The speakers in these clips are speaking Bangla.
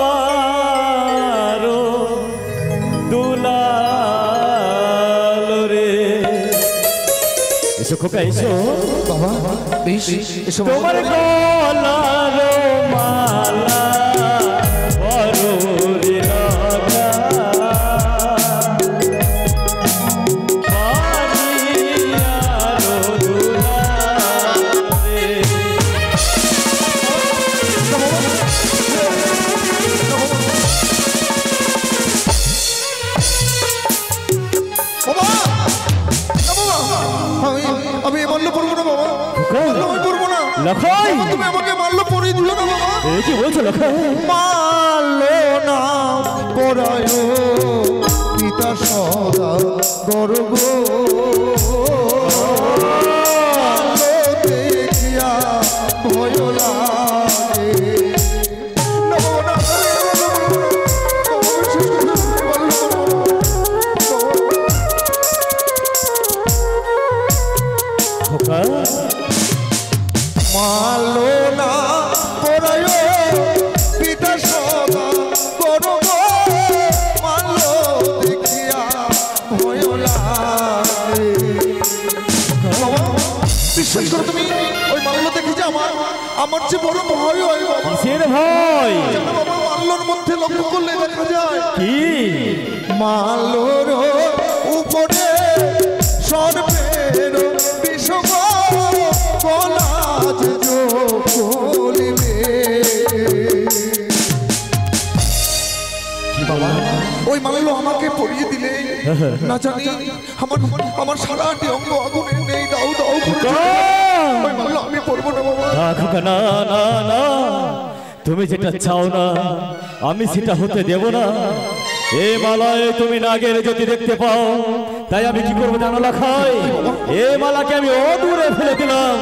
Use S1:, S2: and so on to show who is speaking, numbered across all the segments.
S1: আমারো দুলাল রে। এসো খোকা এসো
S2: বাবা বেশ এসো
S1: তোমার গলার মালা বড় রে রাগা বাড়িয়ারো দুলাল রে।
S2: আমি মাল্য পরবো না বাবা, আমি পরবো না।
S1: লখাই
S2: তুমি আমাকে মাল্য পরিয়ে দিল না বাবা।
S1: কি বলছো লখাই?
S2: মাল্য না পরায় পিতা সদা গর্ব দেখিয়া ভয় লাগে। মাল্য না পরায় পিতা সদা গর্ব মাল্য দেখিয়া ভয় লাগে। বিশ্বাস করো তুমি ওই মাল্য দেখে যে আমার যে বড় ভয় হয় বাবা।
S1: কিসের ভয়?
S2: বাবা মাল্যর মধ্যে লক্ষ্য করলে দেখা যায়
S1: কি
S2: মাল্যর উপরে সর্বের বিষম কলাজ বলিবে। বাবা ওই মাল্য আমাকে পরিয়ে দিলে না জানি আমার সারাটি অঙ্গ আগুনে নেই দাও দাও করে। ওই মাল্য আমি পরবো না বাবা।
S1: না না না, তুমি যেটা চাও না আমি সেটা হতে দেব না। এই মালায় তুমি নাগের যদি দেখতে পাও, তাই আমি কি করবো জানো লখাই? এই মালাকে আমি অদূরে ফেলে দিলাম।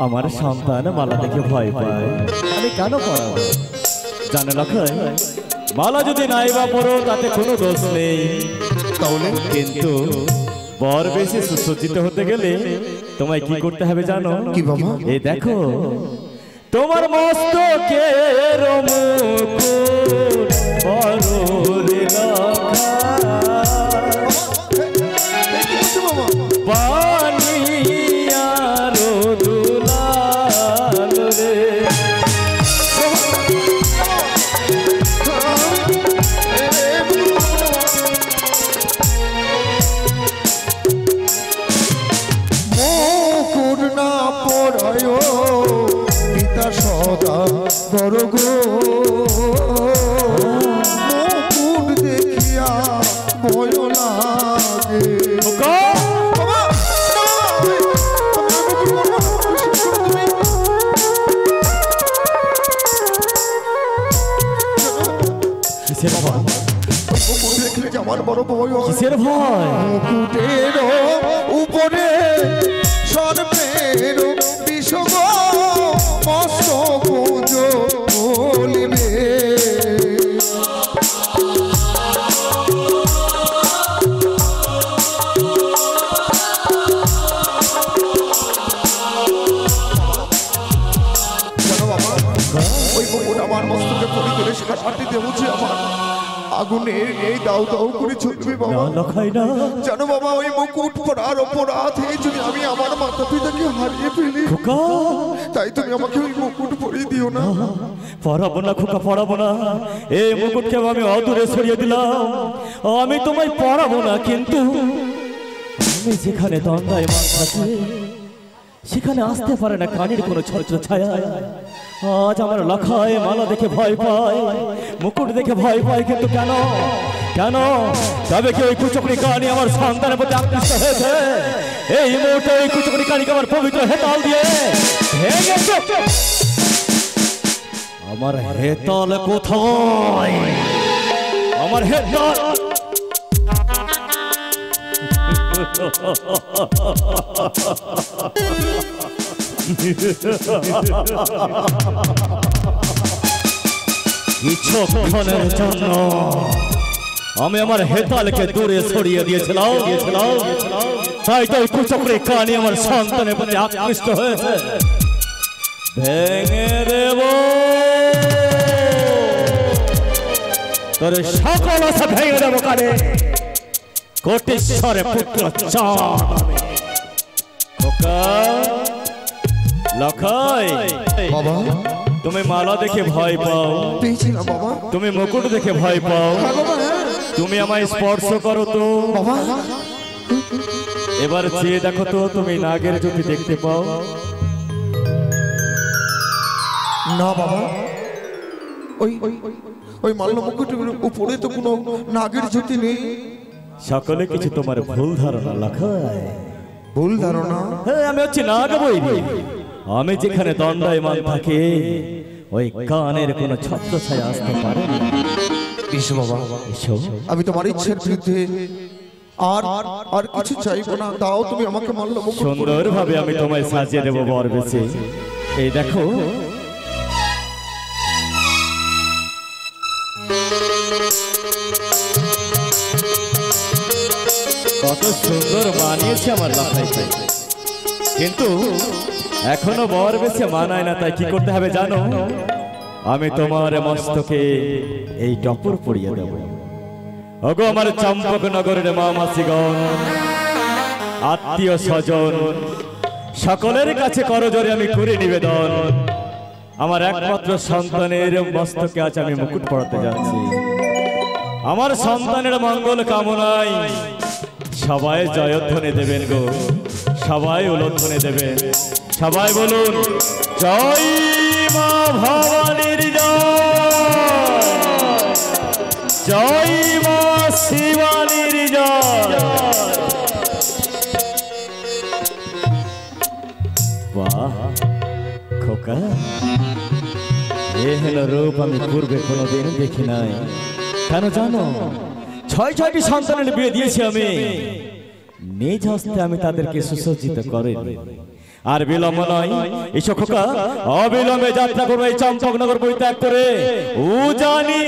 S1: আমার সন্তান মালা দেখে ভয় পায়, আমি কেন পড়াবো জানো লখাই? মালা যদি নাই বা পড়ো তাতে কোনো দোষ নেই, তাহলে কিন্তু বর বেশি সুসজ্জিত হতে গেলে তোমায় কি করতে হবে জানো?
S2: কি বাবা?
S1: এই দেখো তোমার মস্তকের মুকুট বড় রে লখা বানিয়ারো দুলাল রে।
S2: মুকুট না পরায় পিতা সদা গর্ব মুকুট দেখিয়া ভয় লাগে।
S1: কিসের ভয়?
S2: দেখলে যে আমার বড় ভয় হয়।
S1: কিসের ভয়?
S2: মুকুটের উপরে সর্বের বিষম মস্তক বলিবে। ওই মুকুট আমার মস্তকে পরি করে সারাটি দেহ যে আমার আগুনের এই দাও দাও করে চলবে বাবা।
S1: লখাই না
S2: জানো বাবা ওই মুকুট পরার অপরাধে যদি আমি আমার মাতা পিতাকে হারিয়ে ফেলি,
S1: খোকা
S2: তাই তুমি আমাকে ওই মুকুট পরিয়ে দিও না।
S1: পড়াবো না খোকা, পড়াবো না। এই মুকুটকে আমি অদূরে সরিয়ে দিলাম, আমি তোমায় পড়াবো না। কিন্তু আমি যেখানে দণ্ডায় মান থাকে সেখানে আসতে পারে না কানের কোনো ছত্র ছায়া। আজ আমার লখায় মালা দেখে ভয় পায়, মুকুট দেখে ভয় পায়, কিন্তু কেন কেন? তবে কি ওই কুচকরি কানি আমার সন্তানের প্রতি আকৃষ্ট হয়েছে? এই মুহূর্তে ওই কুচকরি কানিকে আমার পবিত্র হেতাল দিয়ে ভেঙেছে। আমার হেতাল কোথায়? আমার হেতাল কিছুক্ষণের জন্য আমি আমার হেতালকে দূরে সরিয়ে দিয়েছিলাম, তাই তো কুচক্রে কানি আমার সন্তানের প্রতি আকৃষ্ট হয়েছে। ভেঙে দেব তোর সকল আশা ভেঙে দেবো কানে কোটেশ্বরে পুত্র লক্ষয়
S2: বাবা
S1: তুমি মালা দেখে ভয় পাও
S2: পেয়েছি না বাবা
S1: তুমি মুকুট দেখে ভয় পাও
S2: হ্যাঁ বাবা হ্যাঁ
S1: তুমি আমায় স্পর্শ করো তো
S2: বাবা
S1: এবার চেয়ে দেখো তো তুমি নাগের জ্যোতি দেখতে পাও
S2: না বাবা ওই ওই মাল্য মুকুটের উপরে তো কোনো নাগের জ্যোতি নেই
S1: সকলে কিছু তোমার ভুল ধারণা লক্ষয়
S2: ভুল ধারণা
S1: হ্যাঁ আমি হচ্ছে নাগ বৈরী আমি যেখানে দণ্ডায়মান থাকি ওই কানের কোনো ছত্র ছায়া আসতে পারে না
S2: এসো বাবা
S1: এসো
S2: আমি তোমার ইচ্ছের বিরুদ্ধে আর আর কিছু চাইবো না দাও তুমি আমাকে মাল্য মুকুট
S1: সুন্দর ভাবে আমি তোমায় সাজিয়ে দেবো বর বেছে এই দেখো কত সুন্দর মানিয়েছে আমার লাফাইতে কিন্তু এখনো বর বেছে মানায় না তাই কি করতে হবে জানো আমি তোমার মস্তকে এই টপর পরিয়ে দেব ওগো আমার চম্পকনগরের মা মাসিগণ আত্মীয় স্বজন সকলের কাছে করজোরে আমি করে নিবেদন আমার একমাত্র সন্তানের মস্তকে আজ আমি মুকুট পরাতে যাচ্ছি আমার সন্তানের মঙ্গল কামনায় সবাই জয়ধ্বনি দেবেন গো সবাই উলধ্বনি দেবেন সবাই বলুন জয় মা ভবানীর জয় মা শিবানীর বাহ খোকা এ হলো রূপ আমি পূর্বে কোনোদিন দেখি নাই কেন জানো 6টি সন্তানের বিয়ে দিয়েছি আমি নিজ হস্তে আমি তাদেরকে সুসজ্জিত করে আর বিলম্ব নয় এসো খোকা অবিলম্বে যাত্রা করবো এই চম্পকনগর পরিত্যাগ করে উজানি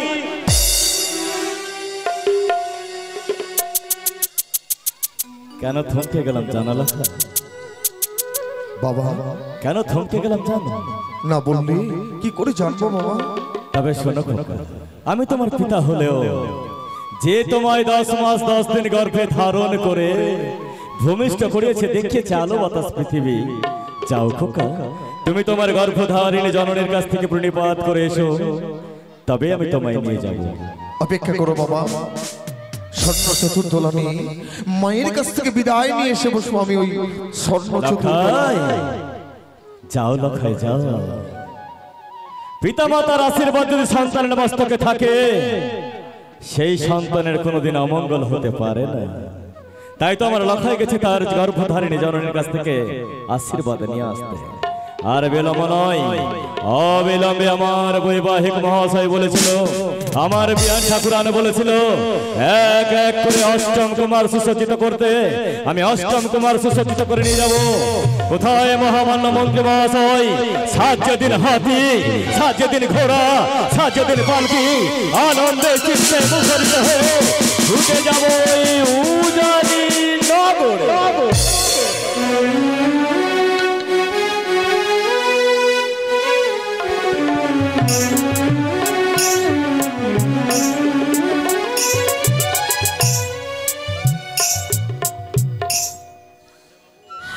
S1: কেন থমকে গেলাম জানালা
S2: বাবা
S1: কেন থমকে গেলাম জানো
S2: না বললি কি করে জানবো বাবা
S1: তবে শোনো খোকা আমি তোমার পিতা হলেও যে তোমায় 10 মাস 10 দিন গর্ভে ধারণ করে ভূমিষ্ঠ করেছে দেখিয়েছে আলো বাতাস পৃথিবী যাও খোকা তুমি তোমার গর্ভধারিণী জননীর কাছ থেকে প্রণিপাত করে এসো তবে আমি তোমায় নিয়ে যাব
S2: অপেক্ষা করো বাবা স্বর্ণ চতুর্দোলানি মায়ের কাছ থেকে বিদায় নিয়ে এসে বসবো আমি ওই স্বর্ণ চতুর্দোলানি
S1: যাও লখায় যাও পিতামাতার আশীর্বাদ যদি সন্তানের মস্তকে থাকে সেই সন্তানের কোনোদিন অমঙ্গল হতে পারে না তাই তো আমার লখায় গেছে তার গর্ভধারিণী জননীর কাছ থেকে আশীর্বাদ নিয়ে আসতে আর বিলম্ব নয় অবিলম্বে আমার বৈবাহিক মহাশয় বলেছিল আমার বিয়ান ঠাকুরান বলেছিল এক এক করে অষ্টম কুমার সুসজ্জিত করতে আমি অষ্টম কুমার সুসজ্জিত করে নিয়ে যাব কোথায় মহামান্য মন্ত্রী মহাশয় সাজ্য দিন হাতি সাজ্য দিন ঘোড়া সাজ্য দিন পালকি আনন্দে চিত্তে মুখরিত হয়ে ঢুকে যাব এই উজানি নগরে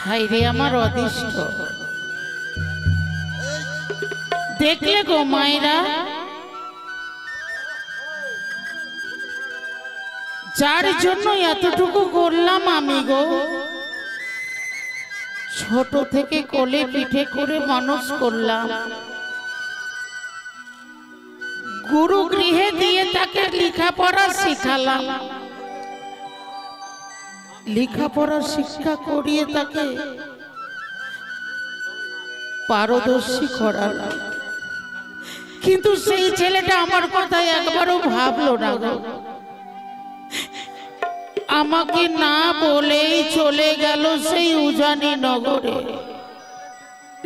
S3: হাইরে আমার অদৃষ্ট দেখলে গো মায়েরা যার জন্য এতটুকু করলাম আমি গো ছোট থেকে কোলে পিঠে করে মানুষ করলাম গুরু গৃহে দিয়ে তাকে লেখাপড়া শিখালাম লেখাপড়া শিক্ষা করিয়ে তাকে পারদর্শী করালাম কিন্তু সেই ছেলেটা আমার কথা একবারও ভাবলো না গো আমাকে না বলেই চলে গেল সেই উজানি নগরে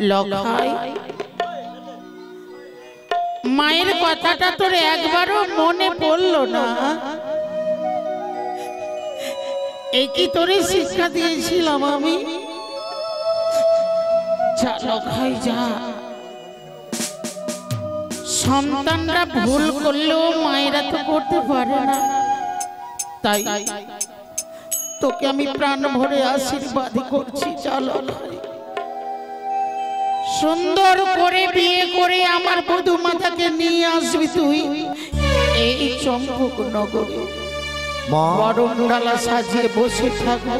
S3: লখাই মায়ের কথাটা তোর একবারও মনে পড়লো না একই তোরে শিক্ষা দিয়েছিলাম আমি যা লখাই যা সন্তানরা ভুল করলেও মায়েরা তো করতে পারে না, তাই তোকে আমি প্রাণ ভরে আশীর্বাদ করছি। চলো সুন্দর করে বিয়ে করে আমার বধূ মাতাকে নিয়ে আসবি তুই এই চম্পক নগরে। বরণ ডালা সাজিয়ে বসে থাকবো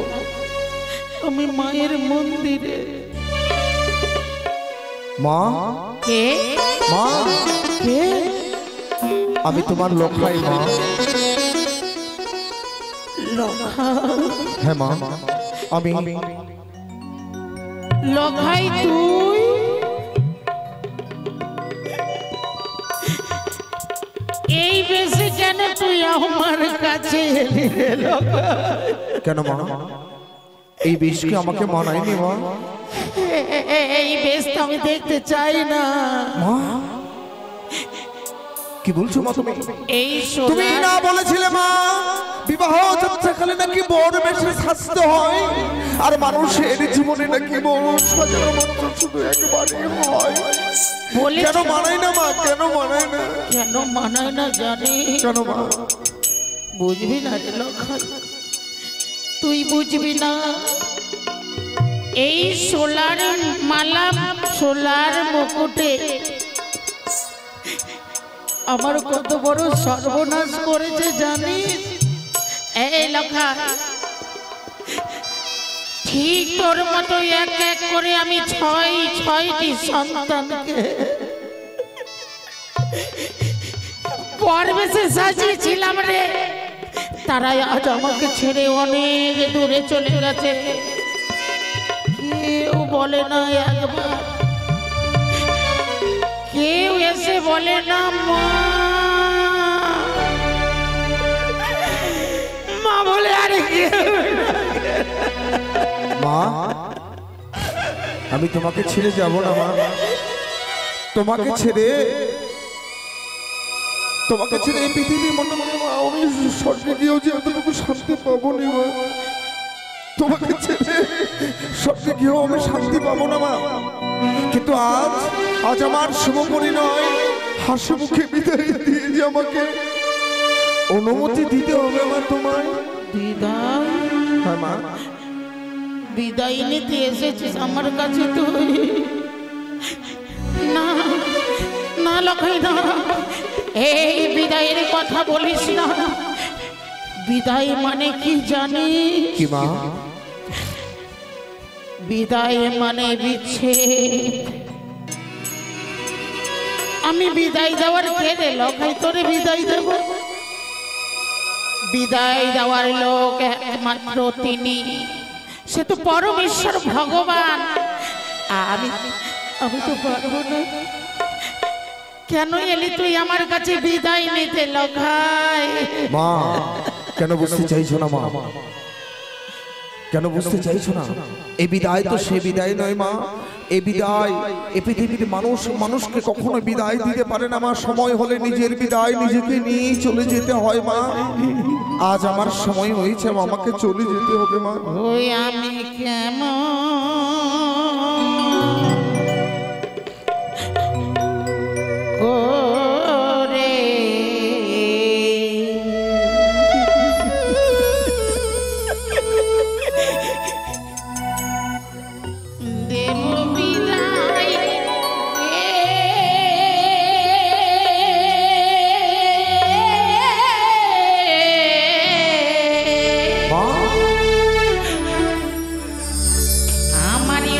S3: আমি মায়ের মন্দিরে।
S2: মা,
S3: কে
S2: মা,
S3: কে?
S2: আমি তোমার লখাই মা। হ্যাঁ মা, আমি
S3: লখাই। তুই এই বেশি কেন তুই আমার কাছে এলি রে লখাই?
S2: কেন মা, এই বিষকে আমাকে মানায়নি মা।
S3: এই বেশ তো আমি দেখতে চাই না।
S2: মা, কি বলছো মা তুমি?
S3: এই
S2: তুমি না বলেছিলে মা বিবাহ চর্চাকালে নাকি বড় বেশি শাস্তি হয়, আর মানুষের জীবনে নাকি বড় সাজানো মাত্র শুধু একবারই হয়। কেন মানায় না মা? কেন মানায় না?
S3: কেন মানায় না জানি?
S2: কেন মা?
S3: বুঝবি না রে লখাই, তুই বুঝবি না। এই সোলার মালা, সোলার মুকুটে আমার কত বড় সর্বনাশ করেছে জানিস? এই লখাই, ঠিক তোর মতো এক এক করে আমি ছয়টি সন্তানকে পরবেশে সাজিয়েছিলাম রে। তারাই আজ আমাকে ছেড়ে অনেক দূরে চলে গেছে। কেউ বলে না একবার, কেউ এসে বলে না মা, মা বলে আরে
S2: মা, আমি তোমাকে ছেড়ে যাব না মা। তোমাকে ছেড়ে এই পৃথিবীর মনে মনে মা আমি স্বর্গে গিয়েও যে এতটুকু শান্তি পাবো না মা। তোমাকে ছেড়ে স্বর্গে গিয়েও আমি শান্তি পাবো না মা। কিন্তু আজ আমার শুভ পরিণয় হাসি মুখে বিদায় দিয়ে যে আমাকে অনুমতি দিতে হবে মা তোমায়।
S3: বিদায়?
S2: হ্যাঁ মা।
S3: বিদায় নিতে এসেছিস আমার কাছে তুই? না না লখাই না, এই বিদায়ের কথা বলিস না। বিদায় মানে কি জানিস?
S2: কি মা?
S3: বিদায় মানে বিচ্ছেদ। আমি বিদায় দেওয়ার কে রে লখাই? তোরে বিদায় দেব? বিদায় দেওয়ার লোক একমাত্র তিনি, সে তো পরমেশ্বর ভগবান। আমি তো পারবো না। কেন এলি তুই আমার কাছে বিদায় নিতে লখাই?
S2: মা, কেন বুঝতে চাইছো না মা? কেন বুঝতে চাইছো না? এই বিদায় তো সে বিদায় নয় মা। এই বিদায়, এই পৃথিবীর মানুষকে কখনো বিদায় দিতে পারে না মা। সময় হলে নিজের বিদায় নিজেকে নিয়ে চলে যেতে হয় মা। আজ আমার সময় হয়েছে মা, আমাকে চলে যেতে হবে মা।
S3: ওই আমি কেমন করে দেব বিদায়?
S2: মা,
S3: আমারই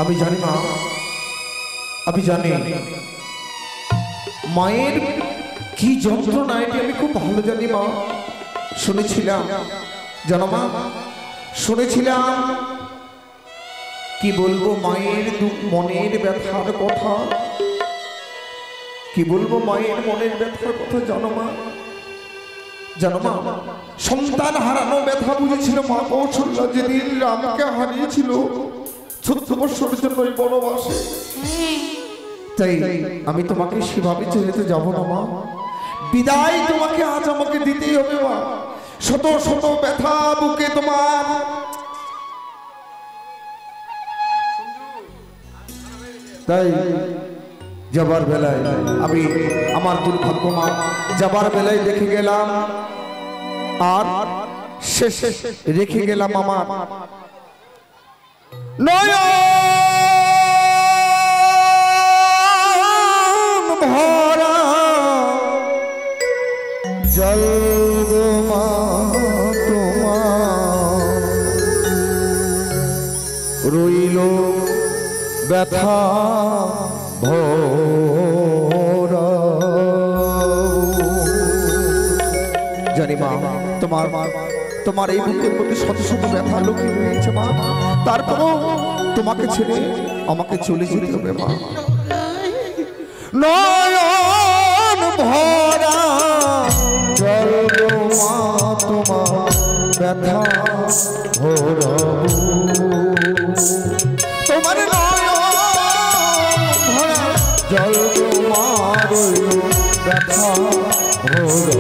S2: আমি জানি মা, আমি জানি মায়ের কি যন্ত্রণা এটি আমি খুব ভালো জানি মা। শুনেছিলাম জানো মা, শুনেছিলাম কি বলবো মায়ের মনের ব্যথার কথা, কি বলবো মায়ের মনের ব্যথার কথা জানো মা। জানো মা, সন্তান হারানো ব্যথা বুঝেছিল মা কৌশল্যা যেদিন রামকে হারিয়েছিল, 14 বছরের জন্য এই বনবাসে, তাই আমি তোমাকে সেভাবে ছেড়ে যেতে যাবো না মা। বিদায় তোমাকে আজ আমাকে দিতেই হবে মা। শত শত ব্যথা বুকে তোমার, তাই যাবার বেলায় আমি আমার দুর্ভাগ্য মা, যাবার বেলায় দেখে গেলাম আর শেষে রেখে গেলাম আমার নয়ন ভরা জল গো মা তোমার, রইল ব্যথা ভরা। জানি মা তোমার এই বুকের মধ্যে শত শত ব্যথা লুকিয়ে রয়েছে মা, তারপরও তোমাকে ছেড়ে আমাকে চলে যেতে হবে মা। নয়ন ভরা জল গো মা তোমার, ব্যথা ভরা তোমার নয়ন ভরা জল তোমার, ব্যথা ভরা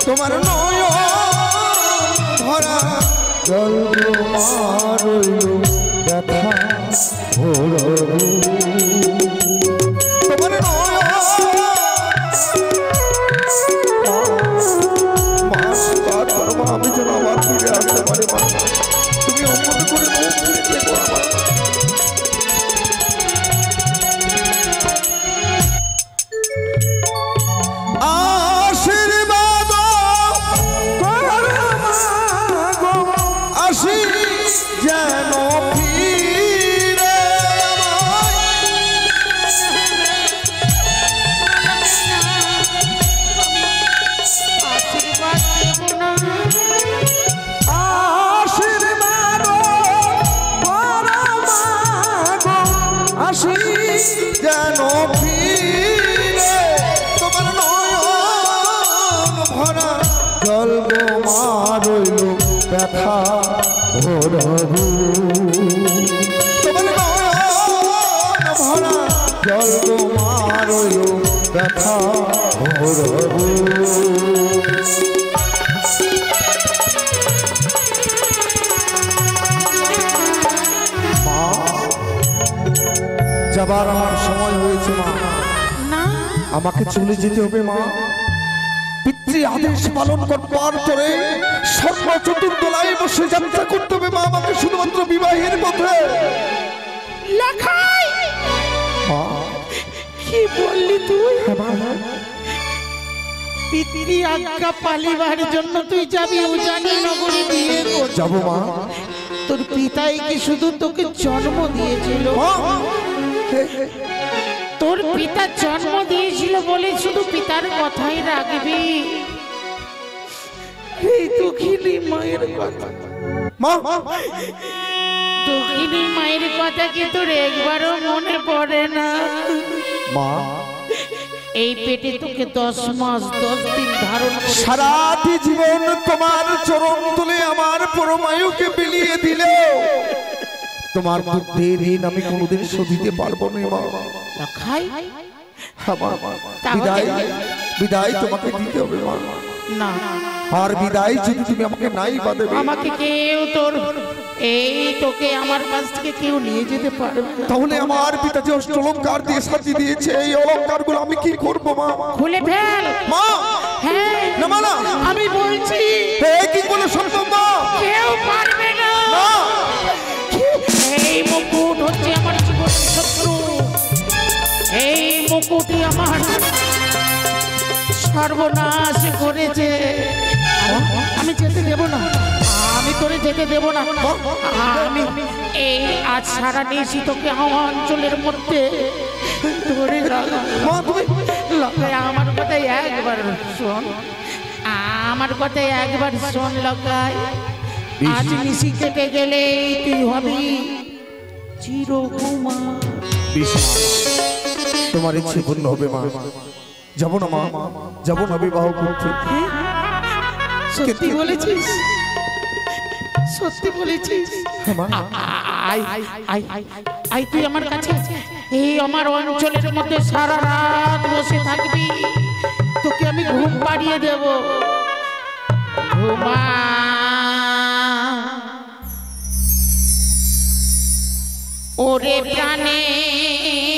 S2: তোমার নয়ন ভরা জল তোমার, ব্যথা ভরা তোমার নয়ন। আমি যেন আবার ফিরে আসতে পারি মা, তুমি অমত করে যেন ফিরে আশীর্বাদ আসি যেন ফিরে তোমার নয়ন ভরা জল গো মা, রইল ব্যথা ভরাবু তোমার নয়ন ভরা জল তোমার, রইল ব্যথা ভরাবু। মা, যাবার আমার সময় হয়েছে মা, আমাকে চলে যেতে হবে মা। পিতৃ আদেশ পালন করবার পরে সর্ব চতুর্দলায় বসে যাত্রা করতে হবে মা, আমাকে শুধুমাত্র বিবাহের পথে।
S3: কি বললি তুই? পিতৃ আজ্ঞা পালিবার জন্য তুই যাবি উজানি নগরে বিয়ে করতে?
S2: যাবো মা।
S3: তোর পিতাই কি শুধু তোকে জন্ম দিয়েছিল? তোর পিতা জন্ম দিয়েছিল বলে শুধু পিতার কথাই রাখবি? এই দুঃখিনী মায়ের কথা, দুঃখিনী মায়ের কথা কি তোর একবারও মনে পড়ে না?
S2: মা,
S3: এই পেটে তোকে 10 মাস 10 দিন ধারণ করে
S2: সারাটি জীবন তোমার চরণ তুলে আমার পরমায়ুকে বিলিয়ে দিলে তোমার দুধের ঋণ আমি কোনোদিন শোধিতে পারবো না মা।
S3: খাই
S2: বিদায় তোমাকে দিতে হবে মা।
S3: না,
S2: আর বিদায় যদি তুমি আমাকে নাই বা দেবে,
S3: আমাকে কেউ তোর এই তোকে আমার কাছ থেকে কেউ নিয়ে যেতে পারবে না।
S2: তাহলে আমার পিতা যে অষ্টলঙ্কার দিয়ে সাজিয়ে দিয়েছে, এই অলঙ্কারগুলো আমি কি করবো মা?
S3: খুলে ফেল
S2: মা।
S3: হ্যাঁ
S2: না মা, না,
S3: আমি বলছি
S2: কি করে সম্ভব মা?
S3: কেউ পারবে না। এই মুকুট হচ্ছে আমার জীবনের শত্রু, এই মুকুটি আমার সর্বনাশ করেছে। আমি যেতে দেব না, আমি তোরে যেতে দেব না। আমি এই আজ সারা নিয়েছি তোকে আমার অঞ্চলের মধ্যে ধরে লকাই। আমার কথাই একবার শোন, আমার কথাই একবার শোন লকাই। আজ নিশি কেটে গেলে তুই হবি চিরকুমার।
S2: তোমার ইচ্ছে পূর্ণ হবে মা। যাবো না মা, যাবো না বিবাহ করতে।
S3: সত্যি বলেছিস? সত্যি বলেছিস? আই তুই আমার কাছে, এই আমার অঞ্চলের মধ্যে সারা রাত বসে থাকবি, তোকে আমি ঘুম পাড়িয়ে দেব। ঘুমা ওরে প্রাণের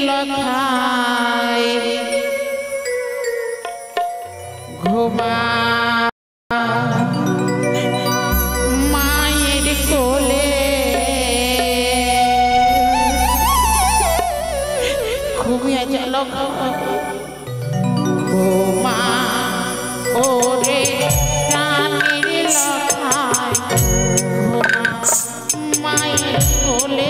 S3: লখায়, ঘুমা মায়ের কোলে, ঘুমিয়ে গেল ঘুমা ওরে প্রাণের লখায়, ঘুমা মায়ের কোলে।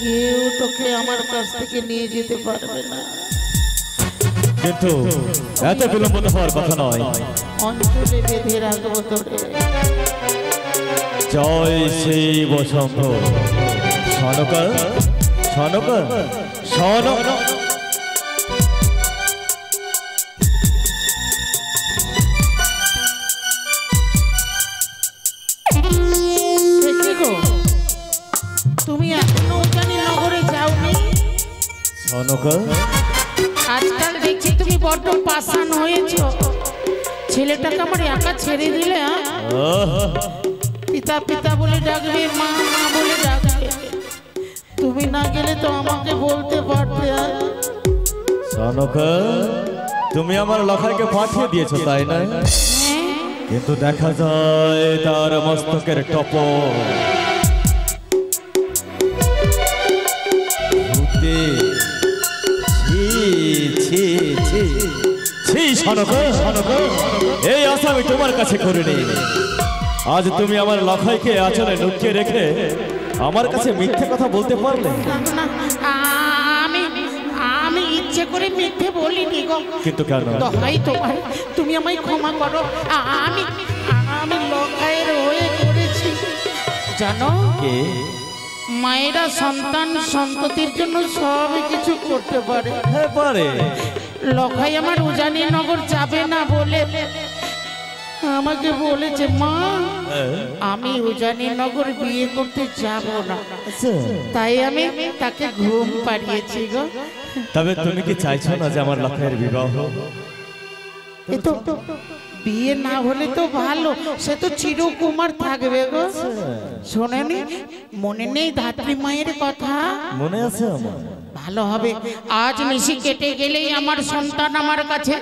S3: কেউ তোকে আমার কাছ থেকে নিয়ে যেতে পারবে না,
S1: কিন্তু এত বিলম্ব হওয়ার কথা নয়।
S3: অঞ্চলে বেঁধে রাখবো তোরে।
S1: জয় শিব শম্ভু। সনকা সনকা সনক
S3: তুমি এখনো উজানি নগরে যাওনি?
S1: সনকা
S3: আজকাল দেখছি তুমি বড্ড পাষাণ হয়েছো। ছেলেটাকে আমার একা ছেড়ে দিলে, পিতা পিতা বলে ডাকবে, মা মা বলে ডাকবে। তুমি না গেলে তো আমাকে বলতে পারতে।
S1: সনকা তুমি আমার লখাইকে পাঠিয়ে দিয়েছো তাই না? কিন্তু দেখা যায় তার মস্তকের টপ এই আশা আমি তোমার কাছে করিনি। আজ তুমি আমার লখাইকে আঁচলে লুকিয়ে রেখে আমার কাছে মিথ্যে কথা বলতে পারলে?
S3: আমি ইচ্ছে করে মিথ্যে বলিনি গো।
S1: কিন্তু কেন?
S3: দহাই তোমার, তুমি আমায় ক্ষমা করো। আমি লখাইয়ের হয়ে করেছি জানো। মায়েরা সন্তান সন্ততির জন্য সব কিছু করতে পারে।
S1: হ্যাঁ পারে।
S3: লখাই আমার উজানি নগর যাবে না বলে আমাকে বলেছে, মা আমি উজানি নগর বিয়ে করতে যাব না। তাই আমি তাকে ঘুম পাড়িয়েছি গো।
S1: তবে তুমি কি চাইছো না যে আমার লখাইয়ের বিবাহ?
S3: এ তো বিয়ে না হলে তো ভালো, সে তো চিরকুমার থাকবে গো। শোনেনি, মনে নেই ধাত্রী মায়ের কথা?
S1: মনে আছে আমার।
S3: ভালো হবে, আজ নিশি কেটে গেলেই আমার সন্তান আমার কাছে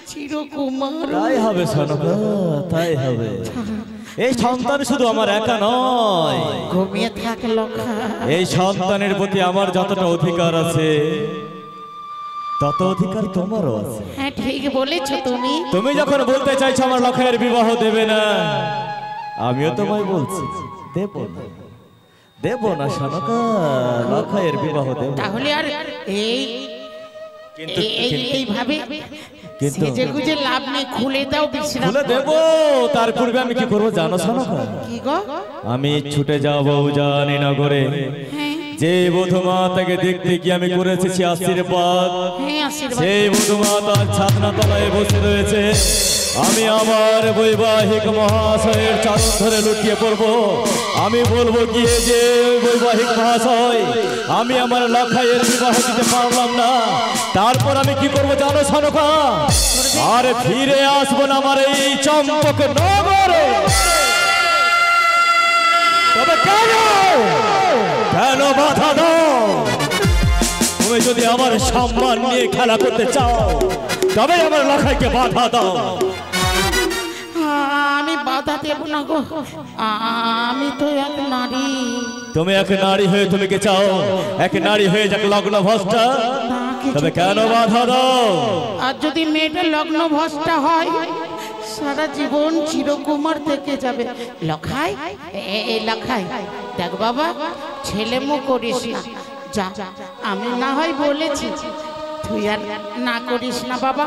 S3: চিরকুমার।
S1: তাই হবে সনকা, তাই হবে। এই সন্তান শুধু আমার একা নয়।
S3: ঘুমিয়ে থাক লখা।
S1: এই সন্তানের প্রতি আমার যতটা অধিকার আছে তত অধিকার তোমারও আছে।
S3: হ্যাঁ ঠিক বলেছো তুমি।
S1: তুমি যখন বলতে চাইছো আমার লখাইয়ের বিবাহ দেবে না, আমিও তোমায় বলছি দেব না, দেব না সনকা, লখাইয়ের বিবাহ দেব।
S3: তাহলে আর
S1: কিন্তু
S3: এইভাবে
S1: কিন্তু
S3: সেজে গুজে লাভ নেই, খুলে দাও বিশ্রাম।
S1: খুলে দেব, তার পূর্বে আমি কি করবো জানো সনকা?
S3: কি গো?
S1: আমি ছুটে যাব উজানি নগরে,
S3: হ্যাঁ
S1: যে বধূমা তাকে দেখতে গিয়ে আমি করেছি আশীর্বাদ,
S3: হ্যাঁ আশীর্বাদ।
S1: সেই বধূমা তার ছাদনা তলায় বসে রয়েছে। আমি আমার বৈবাহিক মহাশয়ের চরণ ধরে লুটিয়ে পড়বো। আমি বলবো গিয়ে যে বৈবাহিক মহাশয়, আমি আমার লখাইয়ের বিবাহ দিতে পারলাম না। তারপর আমি কি করবো জানো সনকা? আর ফিরে আসবো না আমার এই চম্পক নগরে। তবে কেন কেন বাধা দাও? তুমি যদি আমার সম্মান নিয়ে খেলা করতে চাও, তবে আমার লখাইকে বাধা দাও।
S3: আমি বাধা দেব না গো, আমি তো এক নারী।
S1: তুমি এক নারী হয়ে তুমি কি চাও এক নারী হয়ে যাক লগ্ন ভ্রষ্টা? তবে কেন বাধা দাও?
S3: আর যদি মেয়েটা লগ্ন ভ্রষ্টা হয়, সারা জীবন চিরকুমার থেকে যাবে। লখাই এই লখাই, দেখ বাবা, ছেলে মুখ করিস না, যা। আমি না হয় বলেছি, তুই আর না করিস না বাবা।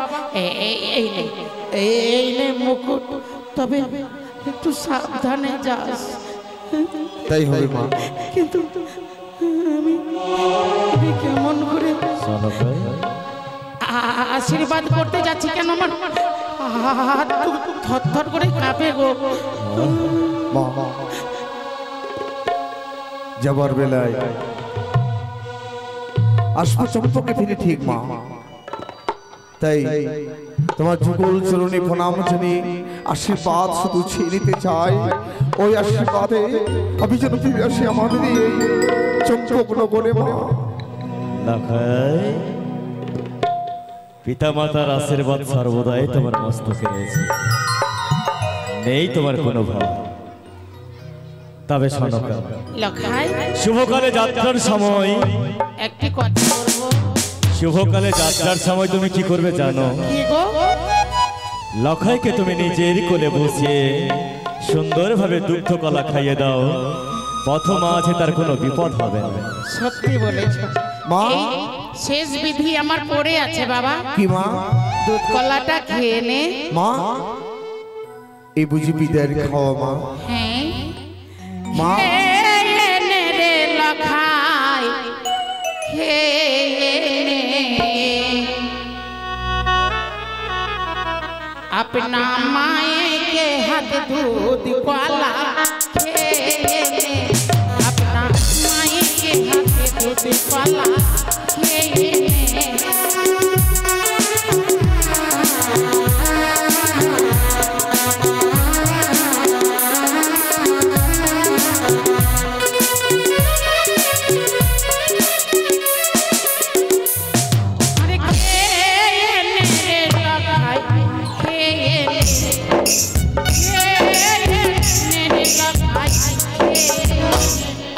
S3: এই নে মুকুট, তবে একটু সাবধানে যাস।
S2: তাই হবে মা।
S3: কিন্তু আমি কেমন করে আশীর্বাদ করতে যাচ্ছি, কেন আমার হাত থরথর করে কাঁপে গো।
S2: মা, যাবার বেলায় আসবো চম্পকে ফিরে ঠিক মা। তাই তোমার যুগল চরণে প্রণাম জানিয়ে আশীর্বাদ শুধু ছেড়ে নিতে চাই। ওই আশীর্বাদে আমি যেন ফিরে আসি আমাদের এই চম্পক নগরে মা।
S1: লখাই, পিতা মাতার আশীর্বাদ সর্বদাই তোমার মস্তকে রয়েছে, নেই তোমার কোনো ভয়। তবে সনকা,
S3: লখাই,
S1: শুভকালে যাত্রার সময়,
S3: একটি কথা বলবো।
S1: শুভকালে যাত্রার সময় তুমি কি করবে জানো?
S3: কি গো?
S1: লখাইকে তুমি নিজের কোলে বসিয়ে সুন্দরভাবে দুগ্ধ কলা খাইয়ে দাও। পথ মাঝে তার কোনো বিপদ হবে না।
S3: সত্যি বলেছ
S2: মা।
S3: এই শেষ বিধি আমার পড়ে আছে বাবা।
S2: কি মা?
S3: দুধ কলাটা খেয়ে নে।
S2: মা, এই বুঝি বিদায়ের খাওয়া মা?
S3: হ্যাঁ
S2: মা,
S3: খেয়ে নে রে লখাই, খেয়ে নে। अपना माए के हाथ दूध कला खेने, अपना माए के हाथ दूध कला खेने।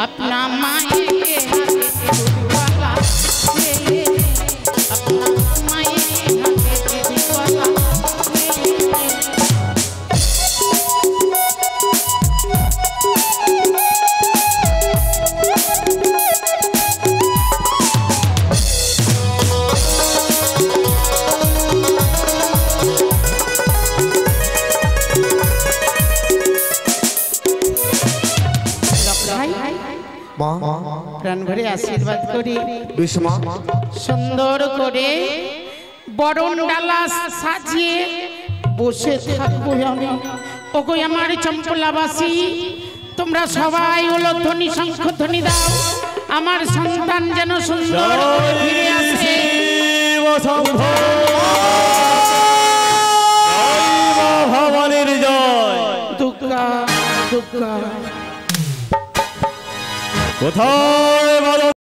S3: अपना माए के हाथ दूध वाला, अपना माए के हाथ दूध वाला।
S2: মা,
S3: প্রাণ ভরে আশীর্বাদ করি।
S2: বেশ মা।
S3: সুন্দর করে বরণ ডালা সাজিয়ে বসে থাকবো আমি। ওগো আমার চম্পলাবাসী, তোমরা সবাই হলো ধ্বনি শঙ্খ ধ্বনি দাও, আমার সন্তান যেন সুন্দর করে ফিরে আসে।
S1: ভবানীর জয়।
S3: দুর্গা দুর্গা
S1: কোথায়